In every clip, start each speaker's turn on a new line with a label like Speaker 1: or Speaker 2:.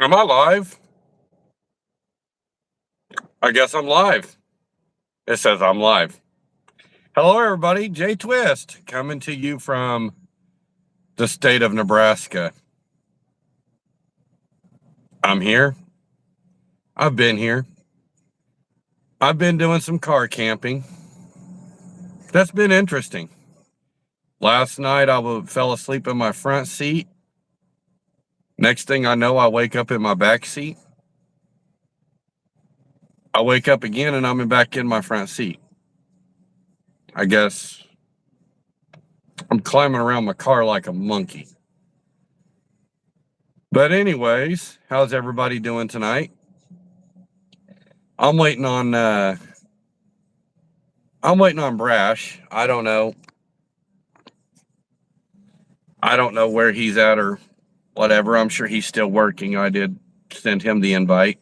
Speaker 1: Am I live? I guess I'm live. It says I'm live. Hello, everybody. Jay Twist coming to you from the state of Nebraska. I'm here. I've been here. I've been doing some car camping. That's been interesting. Last night, I fell asleep in my front seat. Next thing I know, I wake up in my back seat. I wake up again and I'm back in my front seat. I guess I'm climbing around my car like a monkey. But anyways, how's everybody doing tonight? I'm waiting on Brash. I don't know where he's at or whatever. I'm sure he's still working. I did send him the invite.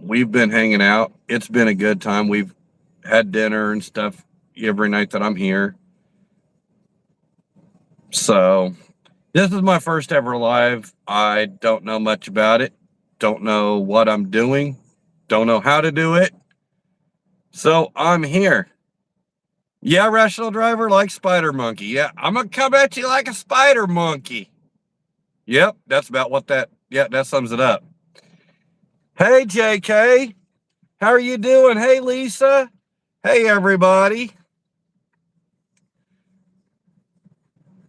Speaker 1: We've been hanging out. It's been a good time. We've had dinner and stuff every night that I'm here. So this is my first ever live. I don't know much about it. Don't know what I'm doing. Don't know how to do it. So I'm here. Yeah, rational driver like spider monkey. Yeah, I'm gonna come at you like a spider monkey. Yep, that's about what that sums it up. Hey, JK, how are you doing? Hey, Lisa. Hey, everybody.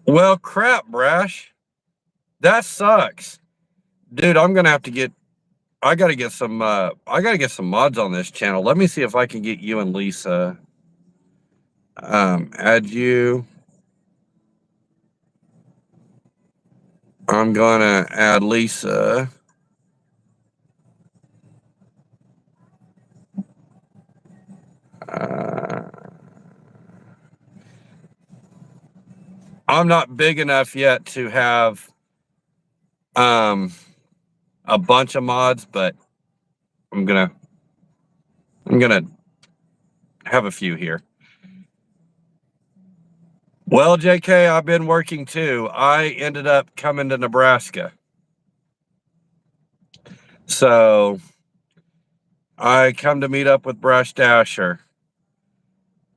Speaker 1: Well, crap, Brash. That sucks. Dude, I gotta get some mods on this channel. Let me see if I can get you and Lisa. Add you. I'm gonna add Lisa. I'm not big enough yet to have a bunch of mods, but I'm gonna have a few here. Well, JK, I've been working too. I ended up coming to Nebraska. So I come to meet up with Brush Dasher.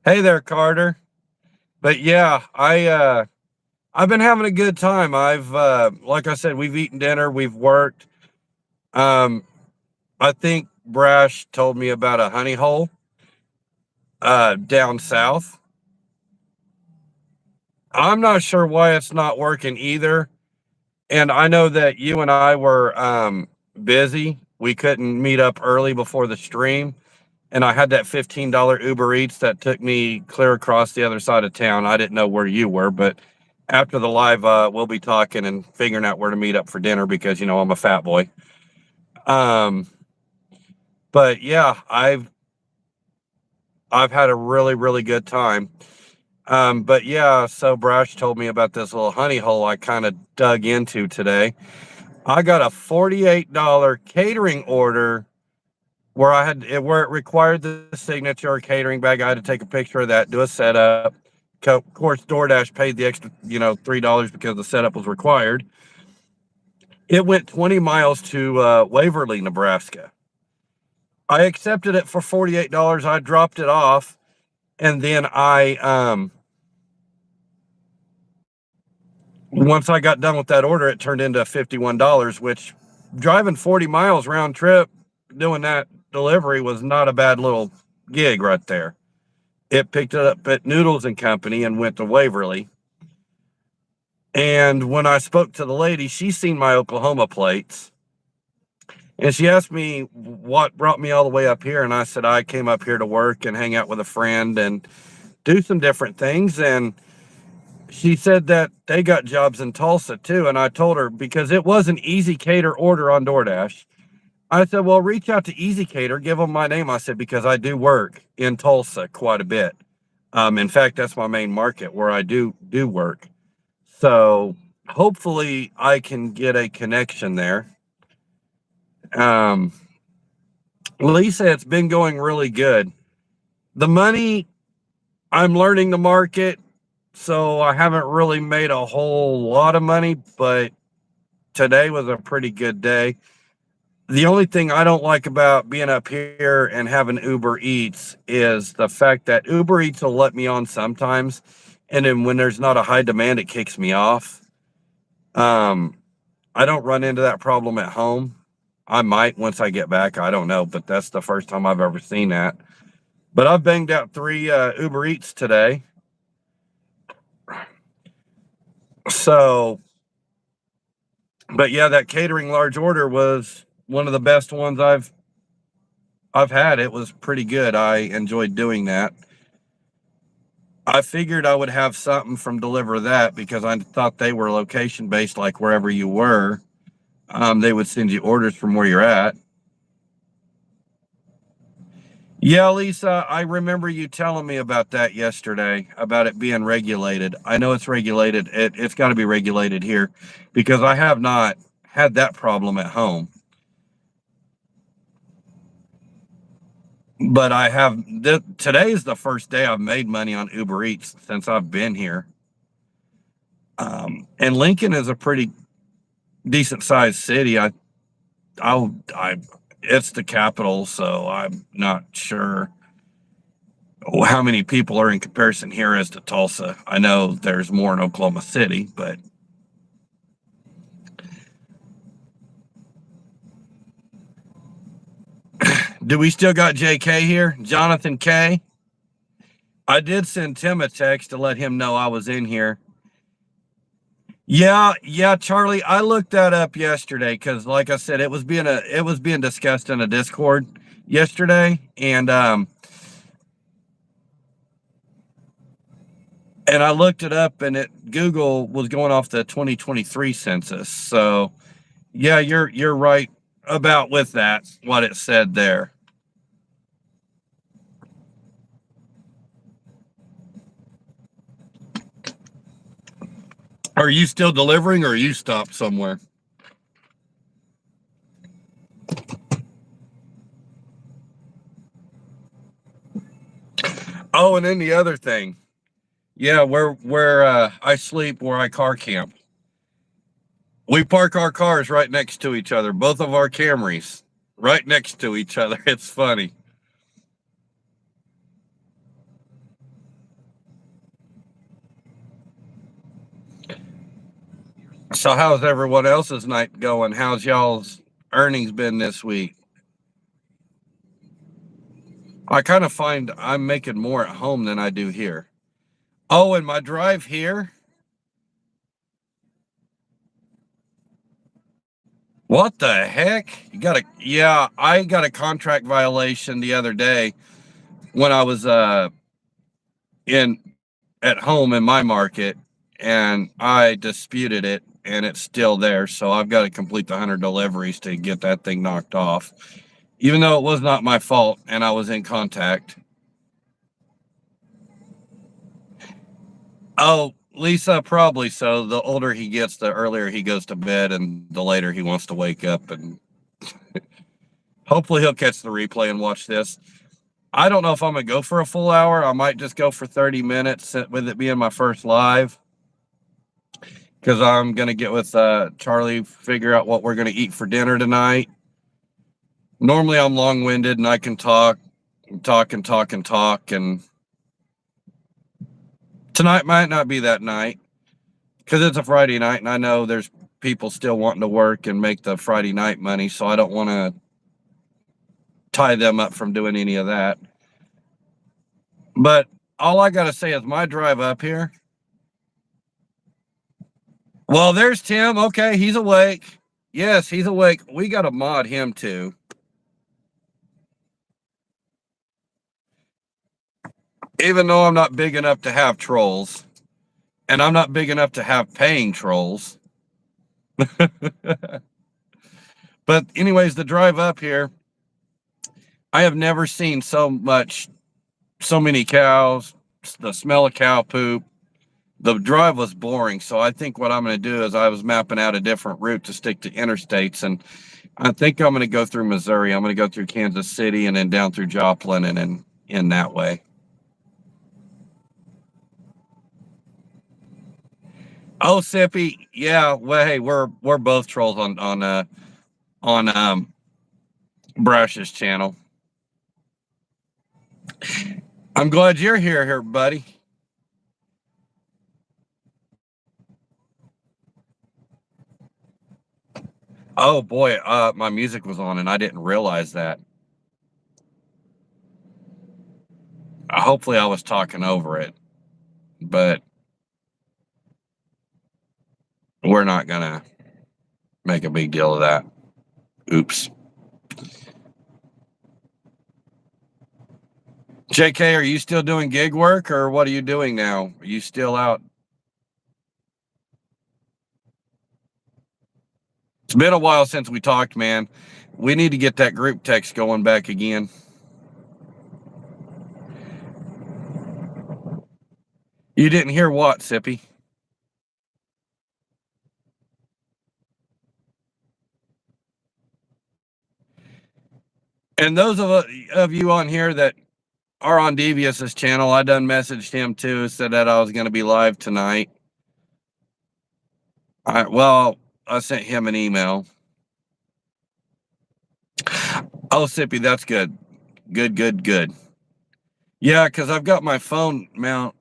Speaker 1: Hey there, Carter. But yeah, I've been having a good time. I've like I said, we've eaten dinner, we've worked. I think Brash told me about a honey hole down south. I'm not sure why it's not working either. And I know that you and I were busy. We couldn't meet up early before the stream. And I had that $15 Uber Eats that took me clear across the other side of town. I didn't know where you were, but after the live, we'll be talking and figuring out where to meet up for dinner because, you know, I'm a fat boy. But yeah, I've had a really, really good time. But yeah, so Brash told me about this little honey hole I kind of dug into today. I got a $48 catering order where where it required the signature catering bag. I had to take a picture of that, do a setup. Of course, DoorDash paid the extra, $3 because the setup was required. It went 20 miles to Waverly, Nebraska. I accepted it for $48. I dropped it off, and then once I got done with that order, it turned into $51, which driving 40 miles round trip doing that delivery was not a bad little gig right there. It picked it up at Noodles and Company and went to Waverly. And when I spoke to the lady, she seen my Oklahoma plates. And she asked me what brought me all the way up here. And I said, I came up here to work and hang out with a friend and do some different things. And she said that they got jobs in Tulsa too. And I told her, because it was an Easy Cater order on DoorDash, I said, well, reach out to Easy Cater, give them my name. I said, because I do work in Tulsa quite a bit. In fact, that's my main market where I do work. So hopefully I can get a connection there. Lisa, it's been going really good. The money, I'm learning the market, so I haven't really made a whole lot of money, but today was a pretty good day. The only thing I don't like about being up here and having Uber Eats is the fact that Uber Eats will let me on sometimes, and then when there's not a high demand, it kicks me off. Um, I don't run into that problem at home. I might once I get back. I don't know, but that's the first time I've ever seen that. But I've banged out 3 Uber Eats today. So, but yeah, that catering large order was one of the best ones I've had. It was pretty good. I enjoyed doing that. I figured I would have something from Deliver That because I thought they were location based, like wherever you were. They would send you orders from where you're at. Yeah, Lisa, I remember you telling me about that yesterday, about it being regulated. I know it's regulated. It's got to be regulated here because I have not had that problem at home. But I have, today is the first day I've made money on Uber Eats since I've been here. And Lincoln is a pretty decent sized city. It's the capital, so I'm not sure how many people are in comparison here as to Tulsa. I know there's more in Oklahoma City, but do we still got JK here? Jonathan K? I did send Tim a text to let him know I was in here. Yeah, Charlie, I looked that up yesterday because, like I said, it was being discussed in a Discord yesterday, and I looked it up, and Google was going off the 2023 census. So, yeah, you're right about with that, what it said there. Are you still delivering, or are you stopped somewhere? Oh, and then the other thing, yeah, where I sleep, where I car camp, we park our cars right next to each other, both of our Camrys right next to each other. It's funny. So how's everyone else's night going? How's y'all's earnings been this week? I kind of find I'm making more at home than I do here. Oh, and my drive here. What the heck? Yeah, I got a contract violation the other day when I was in at home in my market, and I disputed it, and it's still there. So I've got to complete the 100 deliveries to get that thing knocked off, even though it was not my fault and I was in contact. Oh, Lisa, probably so. The older he gets, the earlier he goes to bed, and the later he wants to wake up. And hopefully he'll catch the replay and watch this. I don't know if I'm gonna go for a full hour. I might just go for 30 minutes with it being my first live, because I'm gonna get with Charlie, figure out what we're gonna eat for dinner tonight. Normally I'm long-winded and I can talk, and tonight might not be that night because it's a Friday night, and I know there's people still wanting to work and make the Friday night money, so I don't want to tie them up from doing any of that. But all I gotta say is my drive up here. Well, there's Tim. Okay, he's awake. Yes, he's awake. We got to mod him too. Even though I'm not big enough to have trolls, and I'm not big enough to have paying trolls. But anyways, the drive up here, I have never seen so many cows, the smell of cow poop. The drive was boring, so I think what I'm going to do is I was mapping out a different route to stick to interstates, and I think I'm going to go through Missouri. I'm going to go through Kansas City and then down through Joplin and then in that way. Oh, Sippy, yeah. Well, hey, we're both trolls on Brush's channel. I'm glad you're here, buddy. Oh boy, my music was on and I didn't realize that. Hopefully, I was talking over it, but we're not gonna make a big deal of that. Oops. JK, are you still doing gig work or what are you doing now? Are you still out? It's been a while since we talked, man. We need to get that group text going back again. You didn't hear what, Sippy? And those of you on here that are on Devious's channel, I done messaged him too, said that I was going to be live tonight. I sent him an email. Oh, Sippy, that's good. Good. Yeah, because I've got my phone mount,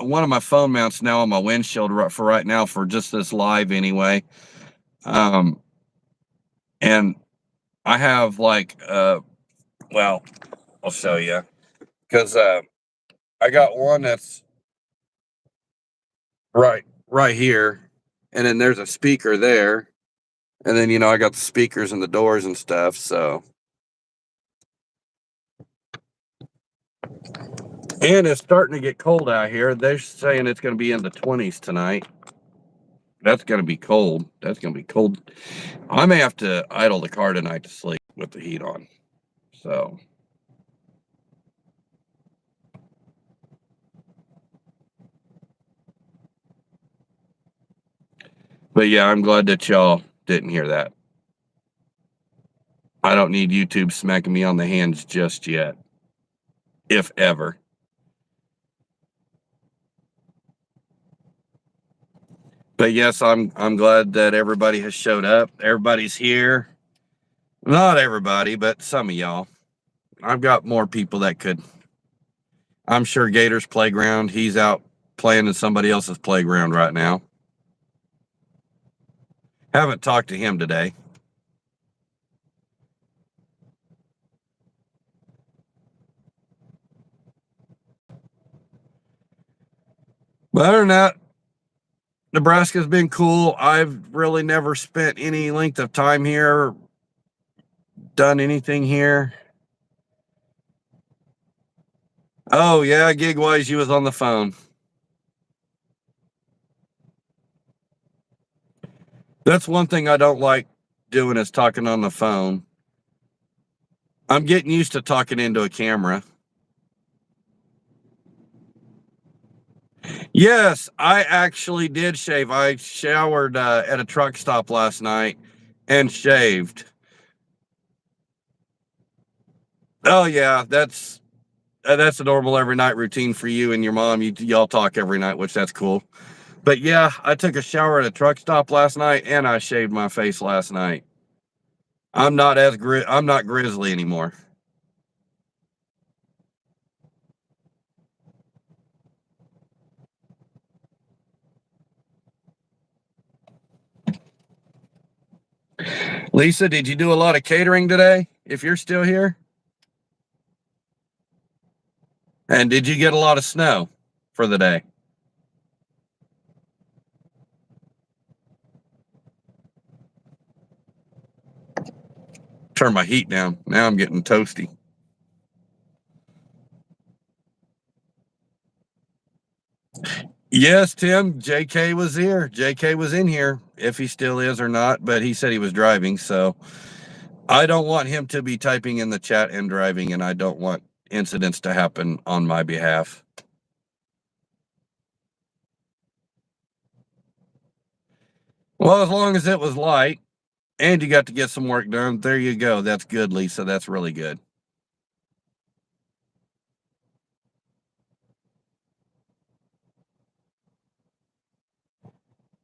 Speaker 1: one of my phone mounts now on my windshield for right now for just this live anyway. Um, and I have like, well, I'll show you because I got one that's right here, and then there's a speaker there, and then I got the speakers and the doors and stuff. So, and it's starting to get cold out here. They're saying it's going to be in the 20s tonight. That's going to be cold. That's going to be cold. I may have to idle the car tonight to sleep with the heat on. So, but yeah, I'm glad that y'all didn't hear that. I don't need YouTube smacking me on the hands just yet, if ever. But yes, I'm glad that everybody has showed up. Everybody's here. Not everybody, but some of y'all. I've got more people that could. I'm sure Gator's playground. He's out playing in somebody else's playground right now. Haven't talked to him today. But other than that, Nebraska's been cool. I've really never spent any length of time here, done anything here. Oh yeah, gig wise, you was on the phone. That's one thing I don't like doing is talking on the phone. I'm getting used to talking into a camera. Yes, I actually did shave. I showered at a truck stop last night and shaved. Oh yeah, that's a normal every night routine for you and your mom. Y'all talk every night, which that's cool. But yeah, I took a shower at a truck stop last night and I shaved my face last night. I'm not grizzly anymore. Lisa, did you do a lot of catering today? If you're still here, and did you get a lot of snow for the day? Turn my heat down. Now I'm getting toasty. Yes, Tim, JK was here. JK was in here, if he still is or not, but he said he was driving. So I don't want him to be typing in the chat and driving, and I don't want incidents to happen on my behalf. Well, as long as it was light and you got to get some work done, there you go. That's good, Lisa. That's really good.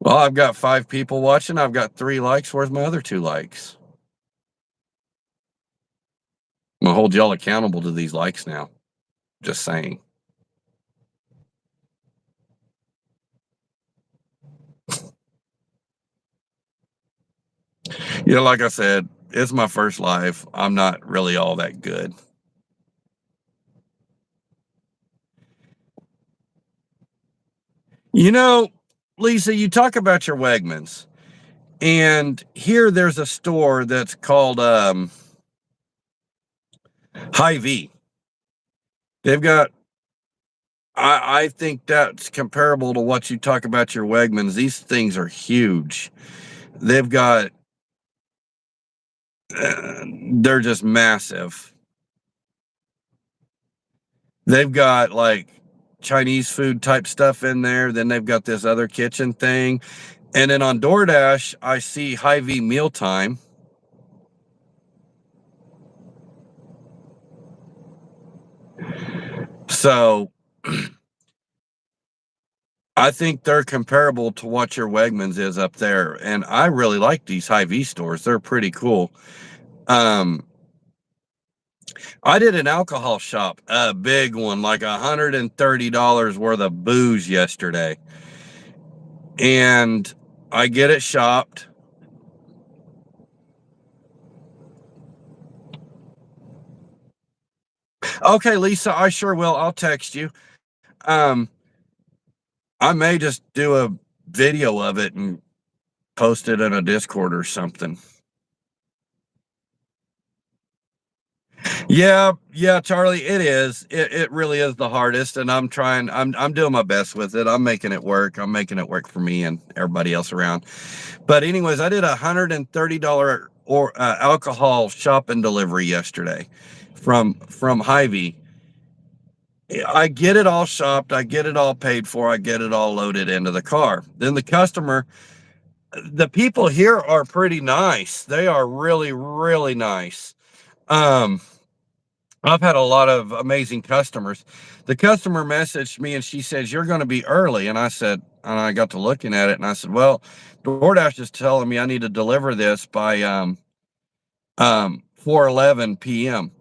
Speaker 1: Well, I've got 5 people watching. I've got 3 likes. Where's my other 2 likes? I'm gonna hold y'all accountable to these likes now. Just saying. Like I said, it's my first live. I'm not really all that good. You know, Lisa, you talk about your Wegmans, and here there's a store that's called Hy-Vee. They've got I think that's comparable to what you talk about your Wegmans. These things are huge. They've got they're just massive. They've got like Chinese food type stuff in there. Then they've got this other kitchen thing. And then on DoorDash, I see Hy-Vee Mealtime. So I think they're comparable to what your Wegmans is up there. And I really like these Hy-Vee stores. They're pretty cool. Um, I did an alcohol shop, a big one, like $130 worth of booze yesterday. And I get it shopped. Okay, Lisa, I sure will. I'll text you. Um, I may just do a video of it and post it in a Discord or something. Yeah, Charlie, it is. It really is the hardest, and I'm doing my best with it. I'm making it work. I'm making it work for me and everybody else around. But anyways, I did $130 or alcohol shop and delivery yesterday from Hy-Vee. I get it all shopped, I get it all paid for, I get it all loaded into the car. Then the people here are pretty nice. They are really, really nice. Um, I've had a lot of amazing customers. The customer messaged me and she says, "You're going to be early." And I got to looking at it and I said, "Well, DoorDash is telling me I need to deliver this by 4:11 p.m."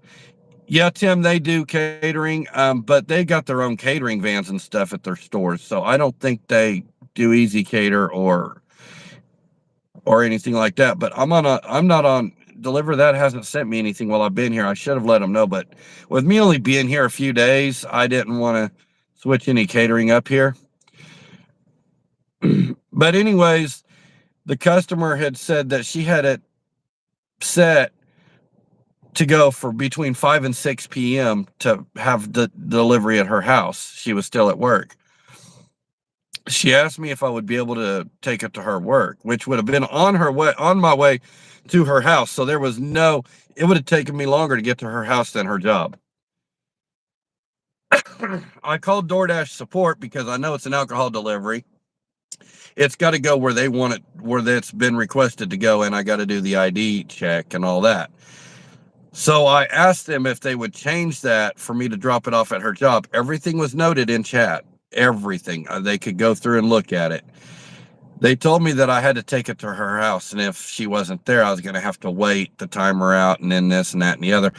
Speaker 1: Yeah, Tim, they do catering, but they got their own catering vans and stuff at their stores. So I don't think they do Easy Cater or anything like that. But I'm not on Deliver That hasn't sent me anything while I've been here. I should have let them know, but with me only being here a few days, I didn't want to switch any catering up here. But anyways, the customer had said that she had it set to go for between 5 and 6 p.m. to have the delivery at her house. She was still at work. She asked me if I would be able to take it to her work, which would have been on my way to her house. So it would have taken me longer to get to her house than her job. I called DoorDash support because I know it's an alcohol delivery. It's got to go where they want it, where it's been requested to go, and I got to do the ID check and all that. So I asked them if they would change that for me to drop it off at her job. Everything was noted in chat. Everything. They could go through and look at it. They told me that I had to take it to her house, and if she wasn't there, I was going to have to wait the timer out and then this and that and the other.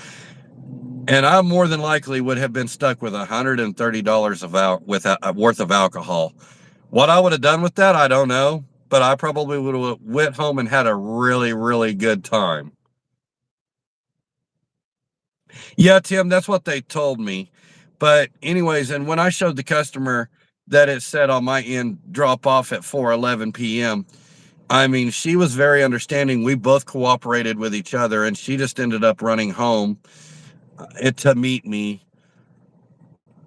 Speaker 1: And I more than likely would have been stuck with $130 worth of alcohol. What I would have done with that, I don't know, but I probably would have went home and had a really, really good time. Yeah, Tim, that's what they told me. But anyways, and when I showed the customer that it said on my end drop off at 4:11 p.m., I mean, she was very understanding. We both cooperated with each other, and she just ended up running home to meet me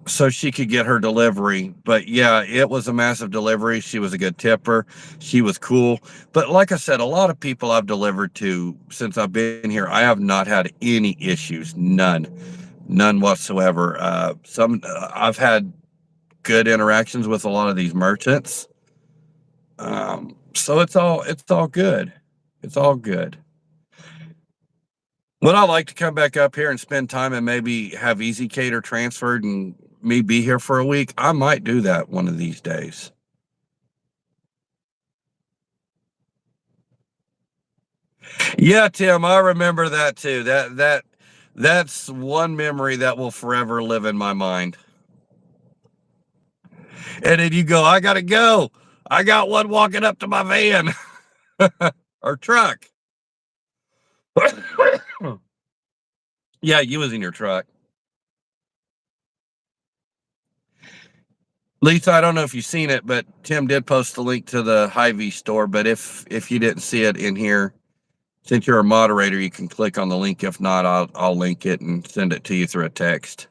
Speaker 1: so she could get her delivery. But yeah, it was a massive delivery. She was a good tipper. She was cool. But like I said, a lot of people I've delivered to since I've been here, I have not had any issues. None whatsoever. I've had good interactions with a lot of these merchants. So it's all good. It's all good. Would I like to come back up here and spend time and maybe have Easy Cater transferred and me be here for a week? I might do that one of these days. Yeah, Tim, I remember that too. That's one memory that will forever live in my mind. And then you go, I gotta go. I got one walking up to my van or truck. Yeah, you was in your truck. Lisa, I don't know if you've seen it, but Tim did post the link to the Hy-Vee store. But if you didn't see it in here, since you're a moderator, you can click on the link. If not, I'll link it and send it to you through a text.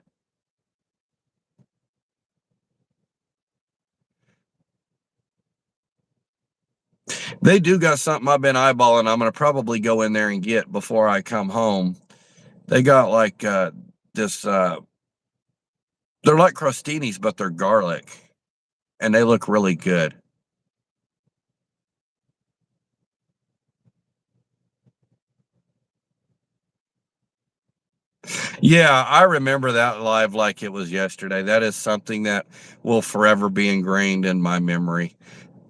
Speaker 1: They do got something I've been eyeballing. I'm gonna probably go in there and get before I come home. They got like this. They're like crostinis, but they're garlic, and they look really good. Yeah, I remember that live like it was yesterday. That is something that will forever be ingrained in my memory.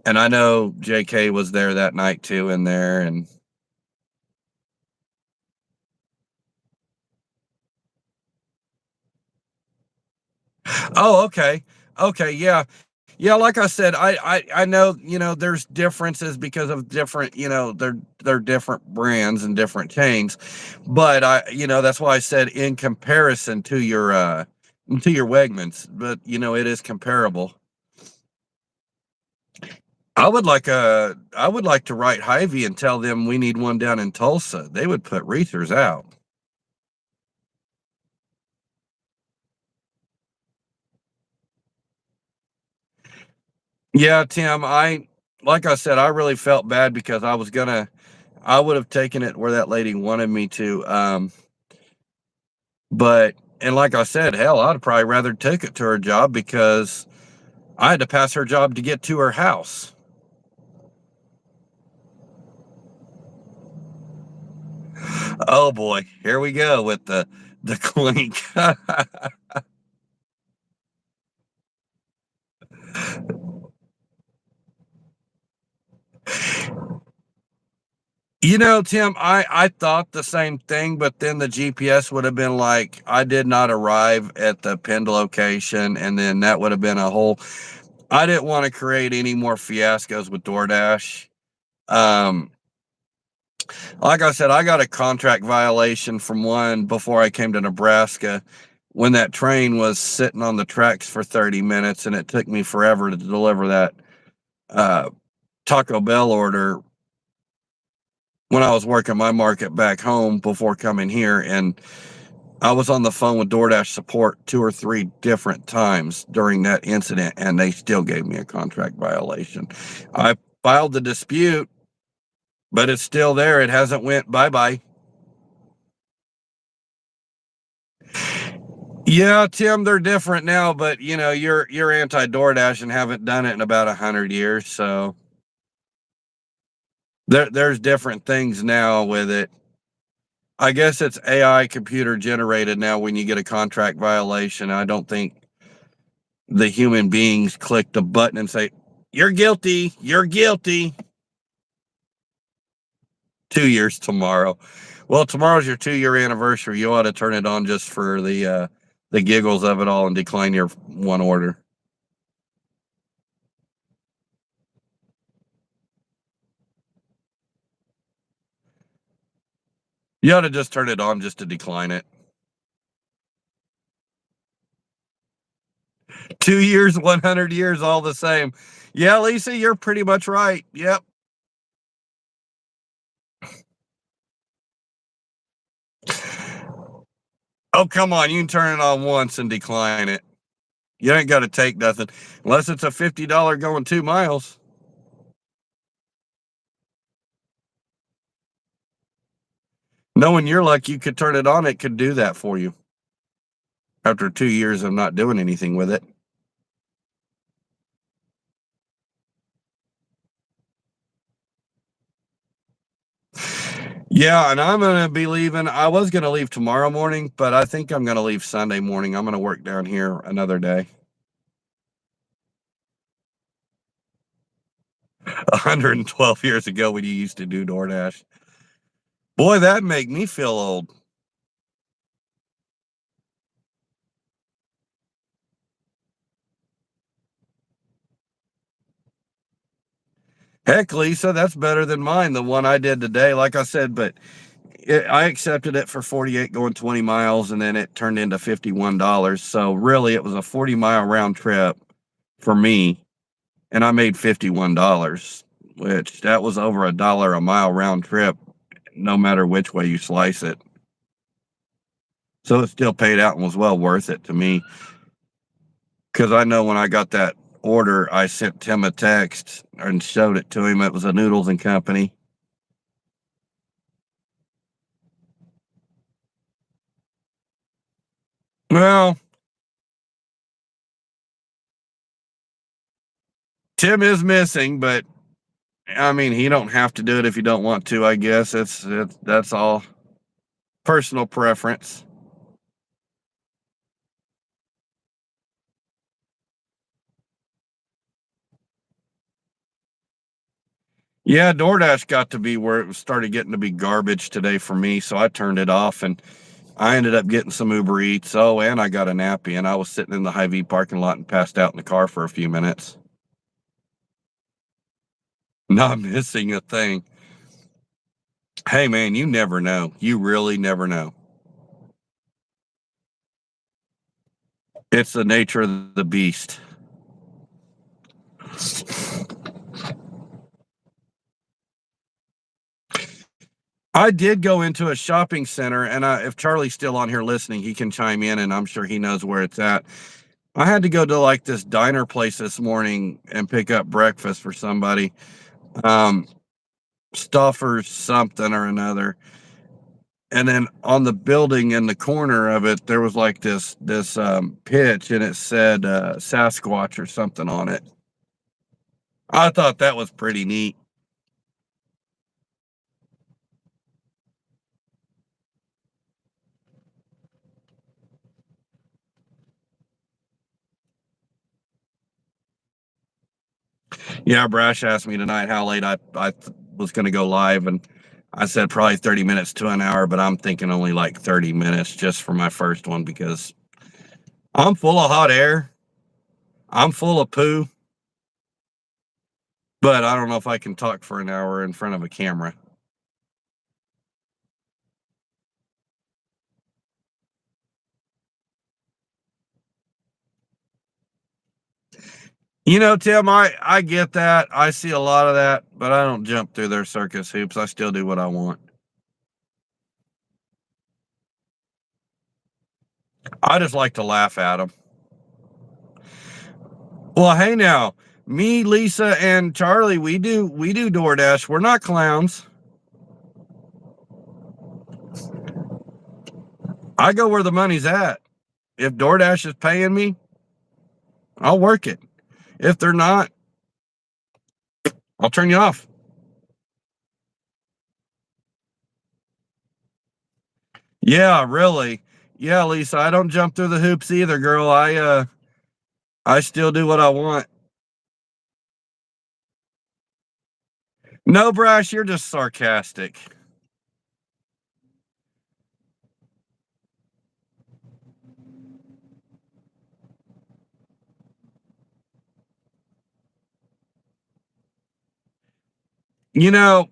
Speaker 1: And I know JK was there that night too in there. And oh, okay. Okay, yeah. Yeah, like I said, I know, there's differences because of different, they're different brands and different chains. But that's why I said in comparison to your Wegmans, but it is comparable. I would like to write Hy-Vee and tell them we need one down in Tulsa. They would put Reethers out. Yeah, Tim, like I said, I really felt bad because I would have taken it where that lady wanted me to. But and like I said, hell, I'd probably rather take it to her job because I had to pass her job to get to her house. Oh boy, here we go with the clink. Tim, I thought the same thing, but then the GPS would have been like, I did not arrive at the pinned location, and then that would have been a whole. I didn't want to create any more fiascos with DoorDash. Um, like I said, I got a contract violation from one before I came to Nebraska when that train was sitting on the tracks for 30 minutes, and it took me forever to deliver that uh, Taco Bell order when I was working my market back home before coming here. And I was on the phone with DoorDash support two or three different times during that incident, and they still gave me a contract violation. I filed the dispute, but it's still there. It hasn't went bye-bye. Yeah, Tim, they're different now, but you're anti DoorDash and haven't done it in about 100 years. So there's different things now with it. I guess it's AI computer generated now when you get a contract violation. I don't think the human beings click the button and say, you're guilty, you're guilty. 2 years tomorrow. Well, tomorrow's your 2 year anniversary. You ought to turn it on just for the giggles of it all and decline your one order. You ought to just turn it on just to decline it. 2 years, 100 years, all the same. Yeah, Lisa, you're pretty much right. Yep. Oh, come on. You can turn it on once and decline it. You ain't got to take nothing unless it's a $50 going 2 miles. Knowing your luck, you could turn it on, it could do that for you after 2 years of not doing anything with it. Yeah, and I'm going to be leaving. I was going to leave tomorrow morning, but I think I'm going to leave Sunday morning. I'm going to work down here another day. 112 years ago when you used to do DoorDash. Boy, that make me feel old. Heck, Lisa, that's better than mine, the one I did today. Like I said, but I accepted it for 48 going 20 miles, and then it turned into $51. So really, it was a 40-mile round trip for me, and I made $51, which that was over $1 a mile round trip, no matter which way you slice it. So it still paid out and was well worth it to me, because I know when I got that order, I sent Tim a text and showed it to him. It was a Noodles and Company. Well, Tim is missing, but I mean, he don't have to do it if you don't want to. I guess that's all personal preference. Yeah, DoorDash got to be where it started getting to be garbage today for me, so I turned it off, and I ended up getting some Uber Eats. Oh, and I got a nappy, and I was sitting in the Hy-Vee parking lot and passed out in the car for a few minutes. Not missing a thing. Hey, man, you never know. You really never know. It's the nature of the beast. I did go into a shopping center, and if Charlie's still on here listening, he can chime in, and I'm sure he knows where it's at. I had to go to like this diner place this morning and pick up breakfast for somebody. Um, Stouffer's something or another. And then on the building in the corner of it, there was like this pitch, and it said Sasquatch or something on it. I thought that was pretty neat. Yeah, Brash asked me tonight how late I was going to go live, and I said probably 30 minutes to an hour, but I'm thinking only like 30 minutes just for my first one, because I'm full of hot air. I'm full of poo, but I don't know if I can talk for an hour in front of a camera. You know, Tim, I get that. I see a lot of that, but I don't jump through their circus hoops. I still do what I want. I just like to laugh at them. Well, hey now, me, Lisa, and Charlie, we do DoorDash. We're not clowns. I go where the money's at. If DoorDash is paying me, I'll work it. If they're not, I'll turn you off. Yeah, really. Yeah, Lisa, I don't jump through the hoops either, girl. I still do what I want. No, Brash, you're just sarcastic. You know,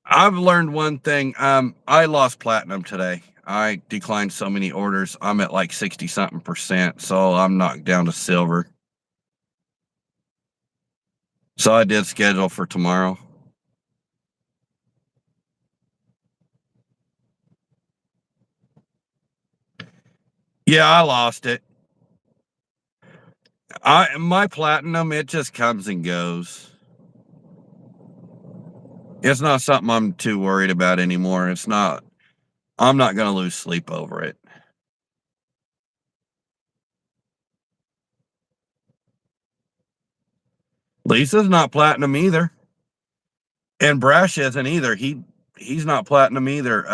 Speaker 1: I've learned one thing. I lost platinum today. I declined so many orders. I'm at like 60 something percent, so I'm knocked down to silver. So I did schedule for tomorrow. Yeah, I lost it. I my platinum, it just comes and goes. It's not something I'm too worried about anymore. It's not. I'm not going to lose sleep over it. Lisa's not platinum either, and Brash isn't either. He's not platinum either.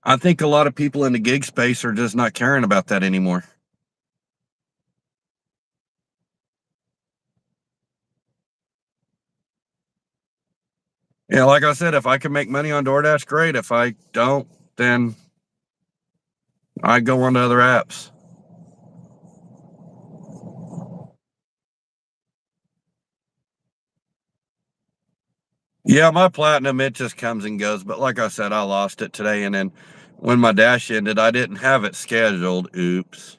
Speaker 1: I think a lot of people in the gig space are just not caring about that anymore. Yeah, like I said, if I can make money on DoorDash, great. If I don't, then I go on to other apps. Yeah, my platinum, it just comes and goes. But like I said, I lost it today. And then when my dash ended, I didn't have it scheduled. Oops.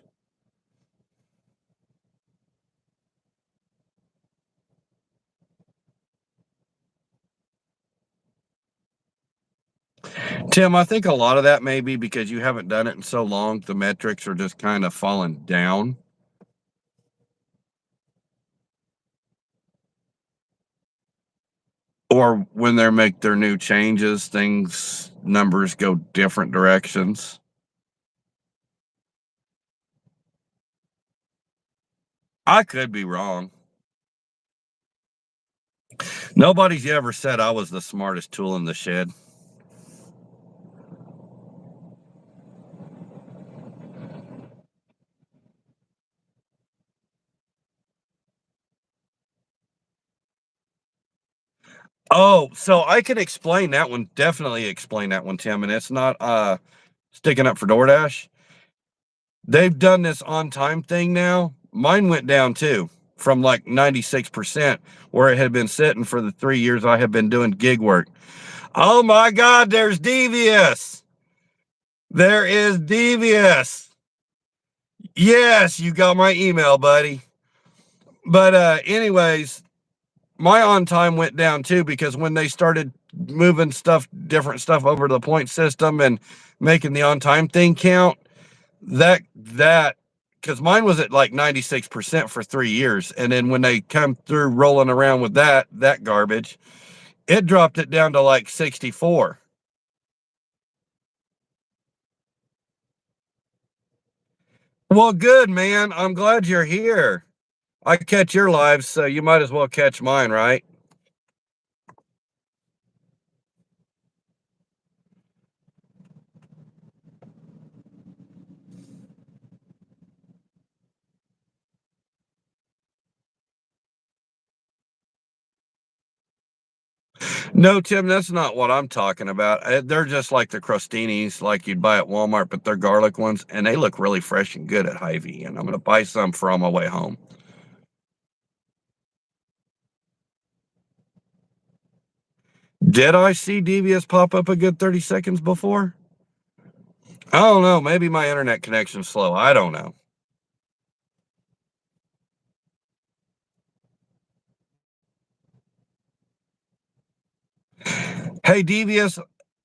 Speaker 1: Tim, I think a lot of that may be because you haven't done it in so long. The metrics are just kind of falling down. Or when they make their new changes, things, numbers go different directions. I could be wrong. Nobody's ever said I was the smartest tool in the shed. Oh, so I can explain that one. Definitely explain that one, Tim. And it's not sticking up for DoorDash. They've done this on time thing now. Mine went down too from like 96% where it had been sitting for the 3 years I have been doing gig work. Oh my God, there's Devious. There is Devious. Yes, you got my email, buddy. But anyways, my on time went down too because when they started moving stuff, different stuff over to the point system and making the on time thing count, that because mine was at like 96% for 3 years, and then when they come through rolling around with that garbage, it dropped it down to like 64. Well, good, man. I'm glad you're here. I catch your lives, so you might as well catch mine, right? No, Tim, that's not what I'm talking about. They're just like the crostinis, like you'd buy at Walmart, but they're garlic ones, and they look really fresh and good at Hy-Vee. And I'm going to buy some for on my way home. Did I see Devious pop up a good 30 seconds before? I don't know. Maybe my internet connection's slow. I don't know. Hey, Devious,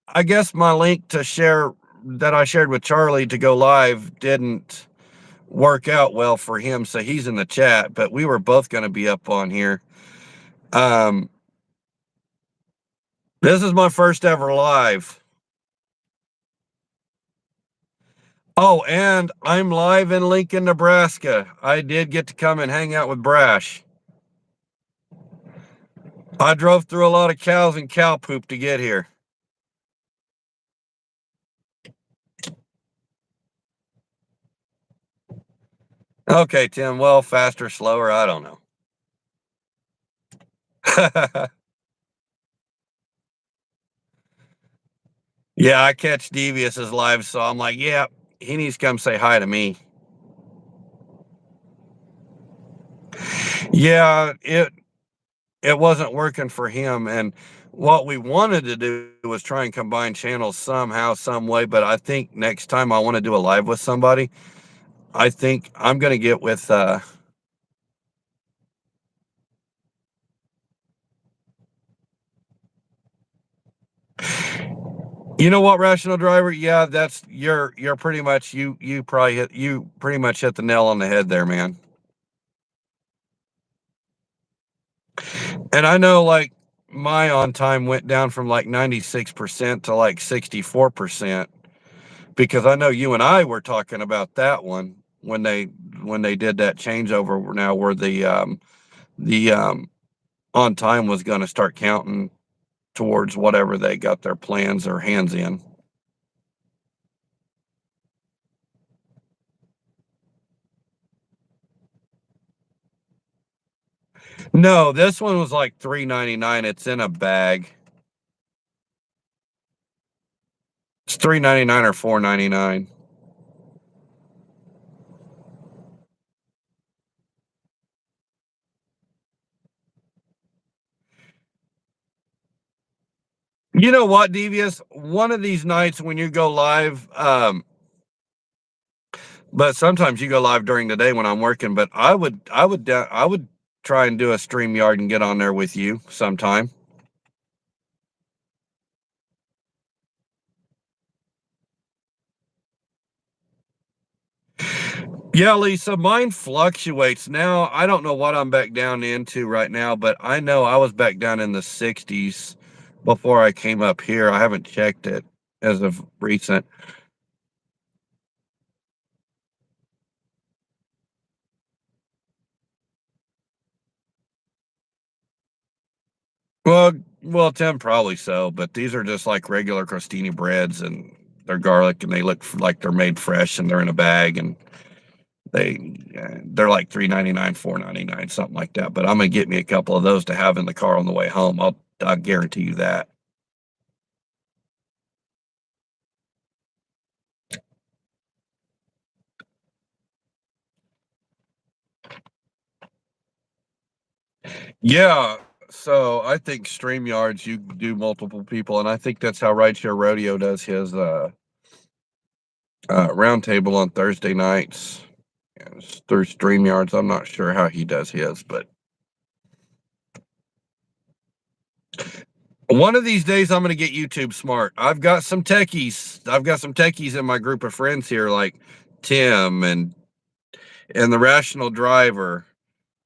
Speaker 1: I guess my link to share that I shared with Charlie to go live didn't work out well for him, so he's in the chat, but we were both going to be up on here. Um, this is my first ever live. Oh, and I'm live in Lincoln, Nebraska. I did get to come and hang out with Brash. I drove through a lot of cows and cow poop to get here. Okay, Tim. Well, faster, slower, I don't know. Yeah, I catch Devious's live, so I'm like, yeah, he needs to come say hi to me. Yeah, it wasn't working for him, and what we wanted to do was try and combine channels somehow, some way. But I think next time I want to do a live with somebody, I think I'm gonna get with you know what, Rational Driver? Yeah, that's you're pretty much you pretty much hit the nail on the head there, man. And I know like my on time went down from like 96% to like 64% because I know you and I were talking about that one when they did that changeover now where the on time was going to start counting towards whatever they got their plans or hands in. No, this one was like 3.99. It's in a bag. $3.99 or $4.99. You know what, Devious? One of these nights when you go live, but sometimes you go live during the day when I'm working. But I would try and do a stream yard and get on there with you sometime. Yeah, Lisa, mine fluctuates now. I don't know what I'm back down into right now, but I know I was back down in the 60s before I came up here. I haven't checked it as of recent. Well, well, Tim, probably so, but these are just like regular crostini breads, and they're garlic, and they look like they're made fresh, and they're in a bag, and they're like $3.99, $4.99, something like that. But I'm gonna get me a couple of those to have in the car on the way home. I guarantee you that. Yeah. So I think StreamYards, you do multiple people, and I think that's how Rideshare Rodeo does his roundtable on Thursday nights. It's through StreamYards. I'm not sure how he does his, but one of these days I'm going to get YouTube smart. I've got some techies. I've got some techies in my group of friends here, like Tim and the Rational Driver.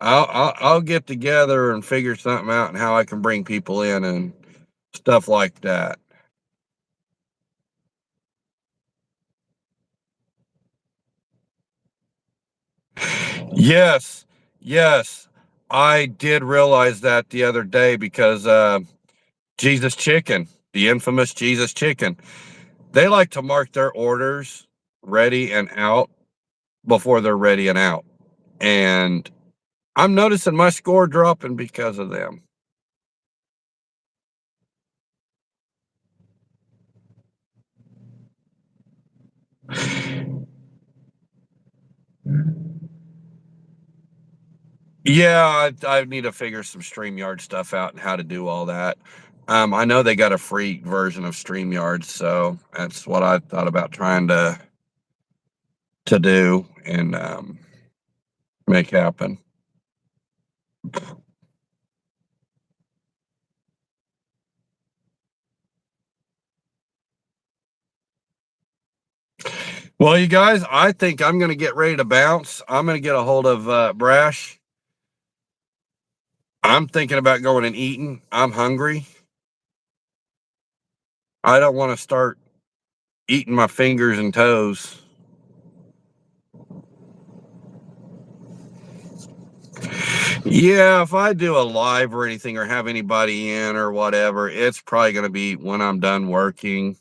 Speaker 1: I'll get together and figure something out and how I can bring people in and stuff like that. Yes, yes. I did realize that the other day because Jesus Chicken, the infamous Jesus Chicken, they like to mark their orders ready and out before they're ready and out. And I'm noticing my score dropping because of them. Yeah, I need to figure some StreamYard stuff out and how to do all that. I know they got a free version of StreamYard, so that's what I thought about trying to do and make happen. Well, you guys, I think I'm going to get ready to bounce. I'm going to get a hold of Brash. I'm thinking about going and eating. I'm hungry. I don't want to start eating my fingers and toes. Yeah, if I do a live or anything or have anybody in or whatever, it's probably going to be when I'm done working,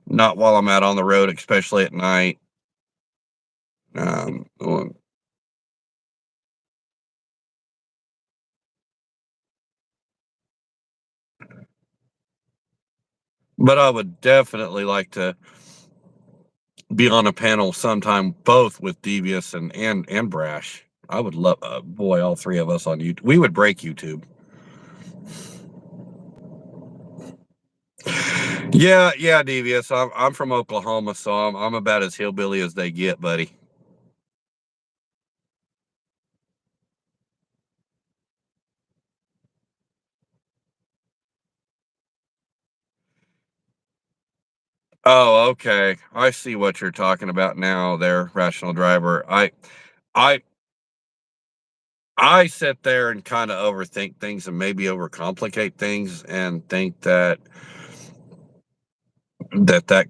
Speaker 1: not while I'm out on the road, especially at night. Um, but I would definitely like to be on a panel sometime, both with Devious and Brash. I would love, boy, all three of us on YouTube. We would break YouTube. Yeah, yeah, Devious. I'm from Oklahoma, so I'm about as hillbilly as they get, buddy. Oh, okay. I see what you're talking about now there, Rational Driver. I I sit there and kind of overthink things and maybe overcomplicate things and think that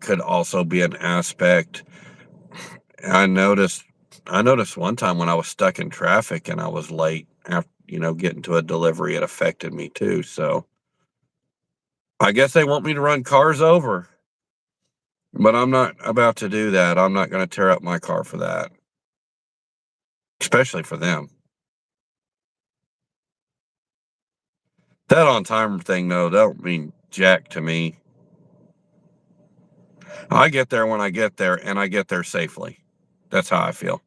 Speaker 1: could also be an aspect. I noticed I noticed one time when I was stuck in traffic and I was late after, getting to a delivery, it affected me too. So I guess they want me to run cars over, but I'm not about to do that. I'm not going to tear up my car for that, especially for them. That on time thing, though, don't mean jack to me. I get there when I get there, and I get there safely. That's how I feel.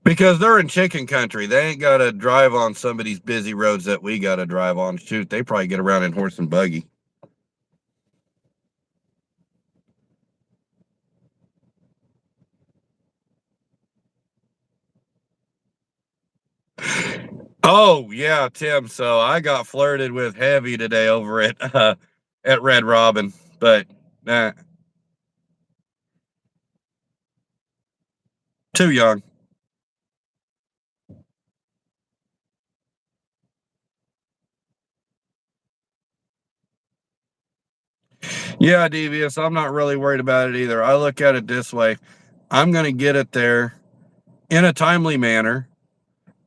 Speaker 1: Because they're in chicken country. They ain't gotta drive on some of these busy roads that we gotta drive on. Shoot, they probably get around in horse and buggy. Oh, yeah, Tim. So I got flirted with heavy today over at Red Robin, but uh, too young. Yeah, devious. I'm not really worried about it either. I look at it this way. I'm gonna get it there in a timely manner.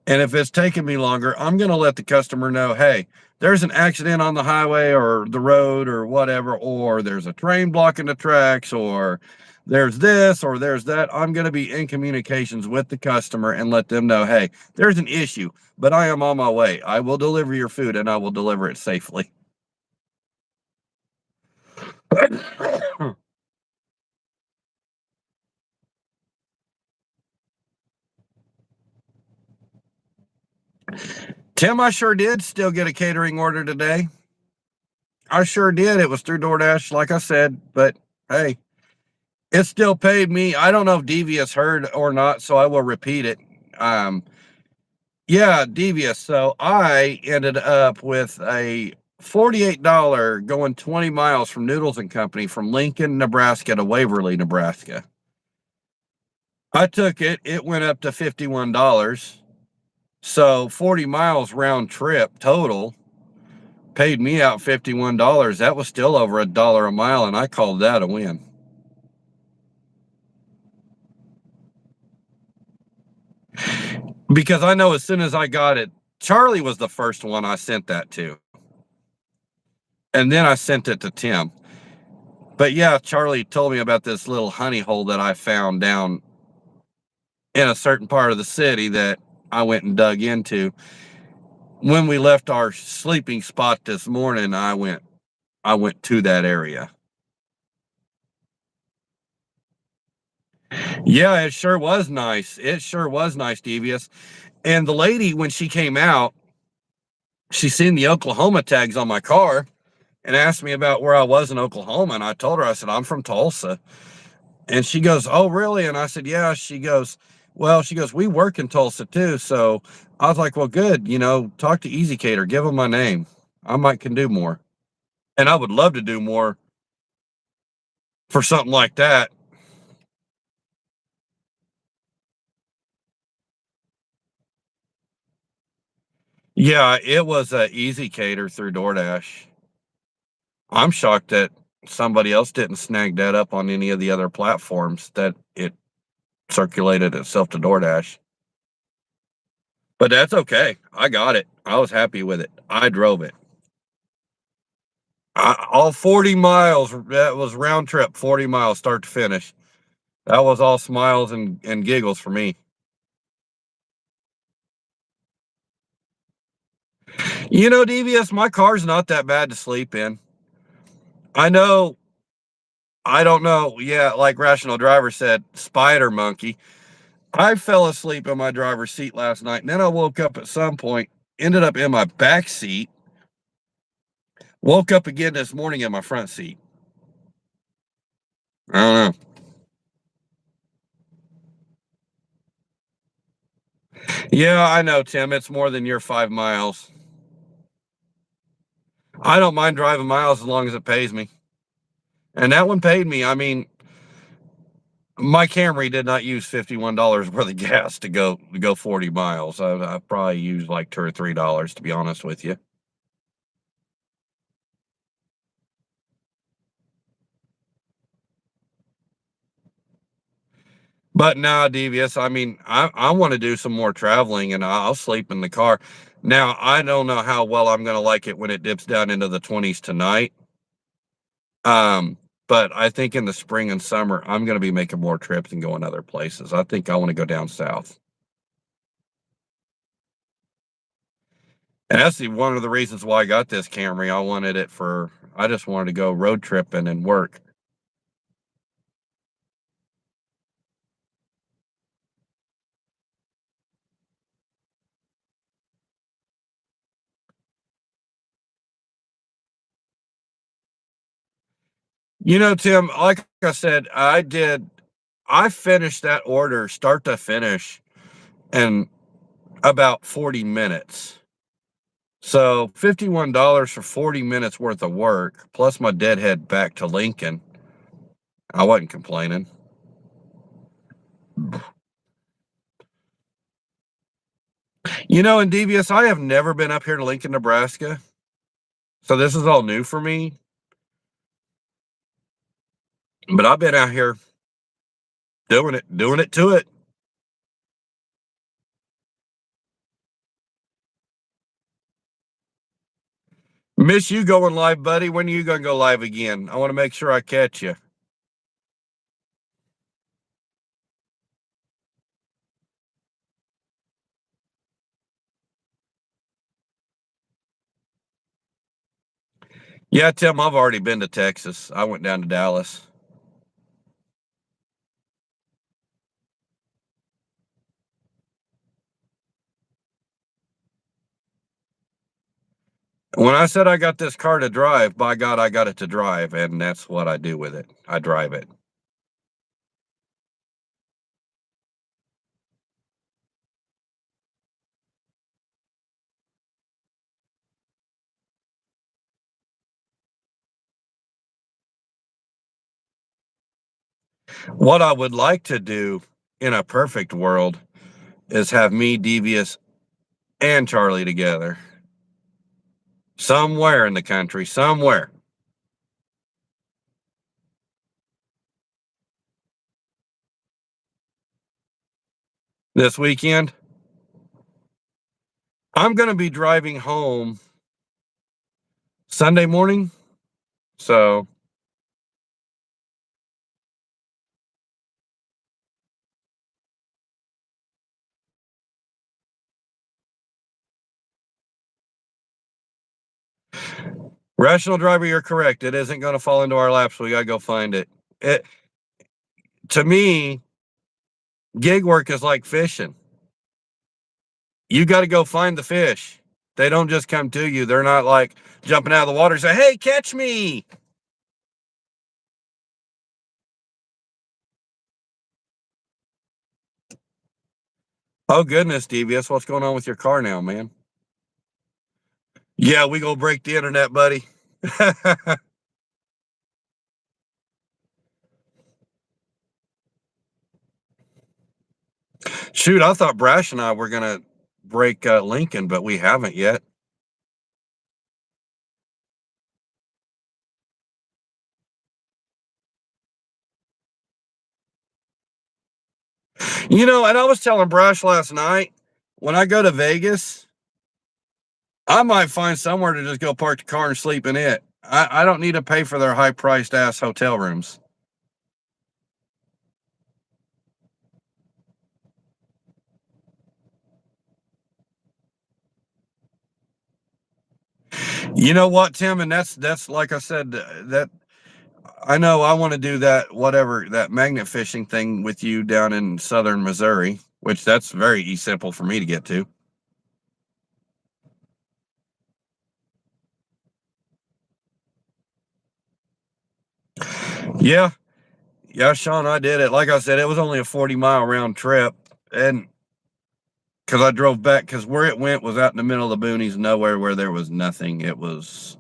Speaker 1: And if it's taking me longer, I'm going to let the customer know, hey, there's an accident on the highway or the road or whatever, or there's a train blocking the tracks, or there's this or there's that. I'm going to be in communications with the customer and let them know, hey, there's an issue, but I am on my way. I will deliver your food and I will deliver it safely. Tim, I sure did still get a catering order today. I sure did. It was through DoorDash, like I said, but hey, it still paid me. I don't know if Devious heard or not, so I will repeat it. Um, yeah, Devious. So I ended up with a $48 going 20 miles from Noodles and Company from Lincoln, Nebraska to Waverly, Nebraska. I took it. It went up to $51. So 40 miles round trip total paid me out $51. That was still over $1 a mile, and I called that a win. Because I know as soon as I got it, Charlie was the first one I sent that to. And then I sent it to Tim. But yeah, Charlie told me about this little honey hole that I found down in a certain part of the city that I went and dug into. When we left our sleeping spot this morning, I went to that area. Yeah, it sure was nice. It sure was nice, Devious. And the lady, when she came out, she seen the Oklahoma tags on my car and asked me about where I was in Oklahoma. And I told her, I said, I'm from Tulsa. And she goes, oh, really? And I said, yeah. She goes, well, she goes, we work in Tulsa too. So I was like, well, good. Talk to Easy Cater, give them my name. I might can do more. And I would love to do more for something like that. Yeah, it was a Easy Cater through DoorDash. I'm shocked that somebody else didn't snag that up on any of the other platforms that it circulated itself to DoorDash. But that's okay. I got it. I was happy with it. I drove it. All 40 miles. That was round trip, 40 miles, start to finish. That was all smiles and giggles for me. DVS, my car's not that bad to sleep in. I know, I don't know. Yeah, like Rational Driver said, spider monkey. I fell asleep in my driver's seat last night, and then I woke up at some point, ended up in my back seat, woke up again this morning in my front seat. I don't know. Yeah, I know, Tim. It's more than your 5 miles. I don't mind driving miles as long as it pays me. And that one paid me. I mean, my Camry did not use $51 worth of gas to go 40 miles. I probably used like $2 or $3, to be honest with you. But now, Devious, I mean, I want to do some more traveling and I'll sleep in the car. Now, I don't know how well I'm going to like it when it dips down into the 20s tonight. But I think in the spring and summer, I'm going to be making more trips and going other places. I think I want to go down south. And that's one of the reasons why I got this Camry. I just wanted to go road tripping and work. Tim, like I said, I finished that order start to finish in about 40 minutes. So $51 for 40 minutes worth of work, plus my deadhead back to Lincoln. I wasn't complaining. In Devious, I have never been up here to Lincoln, Nebraska. So this is all new for me. But I've been out here doing it to it. Miss you going live, buddy. When are you going to go live again? I want to make sure I catch you. Yeah, Tim, I've already been to Texas. I went down to Dallas. When I said I got this car to drive, by God, I got it to drive, and that's what I do with it. I drive it. What I would like to do in a perfect world is have me, Devious, and Charlie together somewhere in the country, somewhere. This weekend, I'm going to be driving home Sunday morning. So, rational driver, you're correct. It isn't going to fall into our laps. We got to go find it. It to me, gig work is like fishing. You got to go find the fish. They don't just come to you. They're not like jumping out of the water and say, "Hey, catch me." Oh goodness, Devious, what's going on with your car now, man? Yeah, we gonna break the internet, buddy. Shoot, I thought Brash and I were gonna break Lincoln, but we haven't yet. And I was telling Brash last night, when I go to Vegas, I might find somewhere to just go park the car and sleep in it. I don't need to pay for their high priced ass hotel rooms. You know what, Tim? And that's like I said, that I know I want to do that, whatever, that magnet fishing thing with you down in southern Missouri, which that's very simple for me to get to. Yeah. Yeah, Sean, I did it. Like I said, it was only a 40-mile round trip. And because I drove back, because where it went was out in the middle of the boonies, nowhere where there was nothing. It was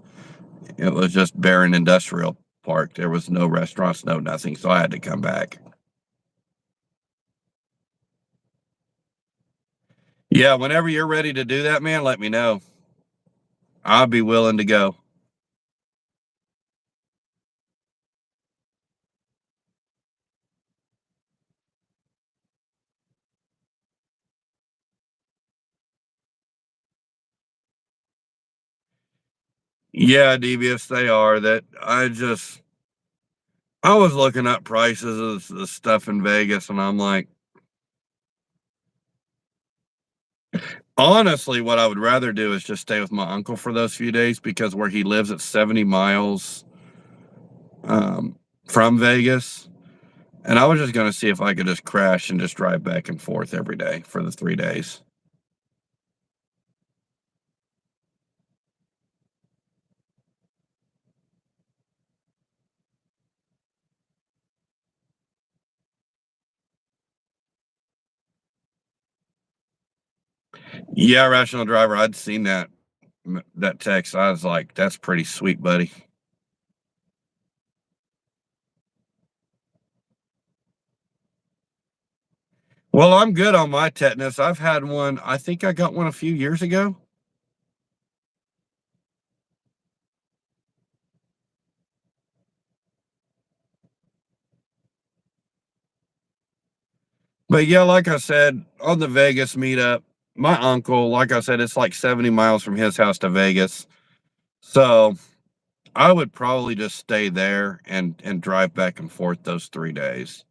Speaker 1: just barren industrial park. There was no restaurants, no nothing. So I had to come back. Yeah, whenever you're ready to do that, man, let me know. I'll be willing to go. Yeah, devious they are. I was looking up prices of the stuff in Vegas, and I'm like, Honestly, what I would rather do is just stay with my uncle for those few days because where he lives, it's 70 miles um, from Vegas. And I was just going to see if I could just crash and just drive back and forth every day for the 3 days. Yeah, Rational Driver, I'd seen that text. I was like, that's pretty sweet, buddy. Well, I'm good on my tetanus. I've had one, I think I got one a few years ago. But yeah, like I said, on the Vegas meetup, my uncle, like I said, it's like 70 miles from his house to Vegas. So I would probably just stay there and drive back and forth those 3 days.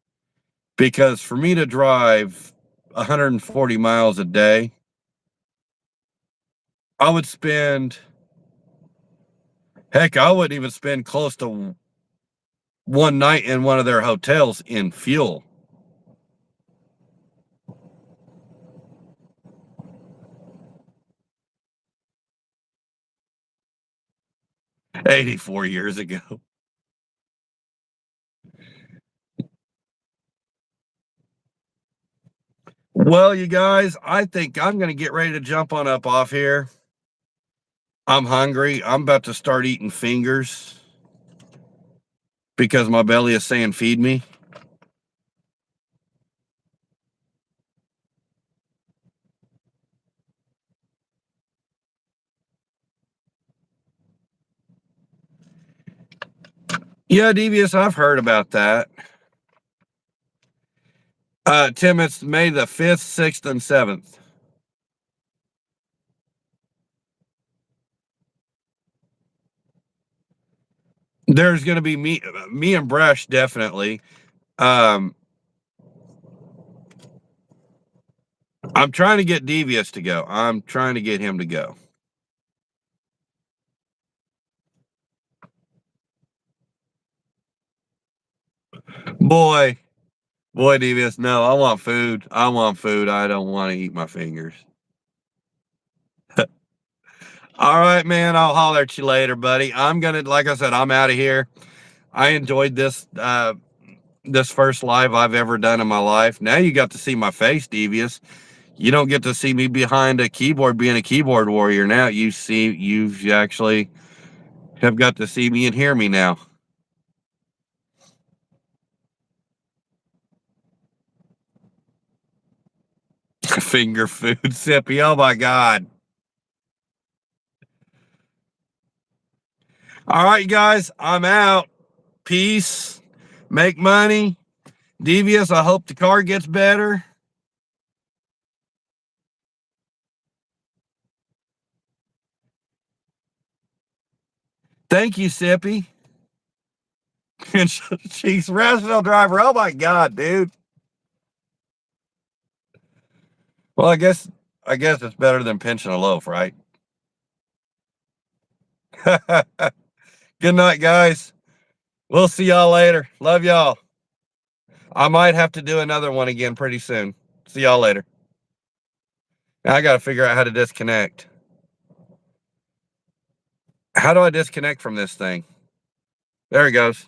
Speaker 1: Because for me to drive 140 miles a day, I would spend, heck, I would even spend close to one night in one of their hotels in fuel. 84 years ago. Well, you guys, I think I'm going to get ready to jump on up off here. I'm hungry. I'm about to start eating fingers because my belly is saying feed me. Yeah, Devious, I've heard about that. Tim, it's May the 5th, 6th, and 7th. There's going to be me and Brush definitely. Um, I'm trying to get Devious to go. I'm trying to get him to go. Boy, boy, Devious, no, I want food. I want food. I don't want to eat my fingers. All right, man. I'll holler at you later, buddy. Like I said, I'm out of here. I enjoyed this first live I've ever done in my life. Now you got to see my face, Devious. You don't get to see me behind a keyboard being a keyboard warrior. Now you've actually have got to see me and hear me now. Finger food sippy. Oh my God. All right, you guys, I'm out. Peace. Make money. Devious, I hope the car gets better. Thank you, Sippy. And she's rational driver. Oh my God, dude. Well, I guess it's better than pinching a loaf, right? Good night, guys. We'll see y'all later. Love y'all. I might have to do another one again pretty soon. See y'all later. Now I got to figure out how to disconnect. How do I disconnect from this thing? There it goes.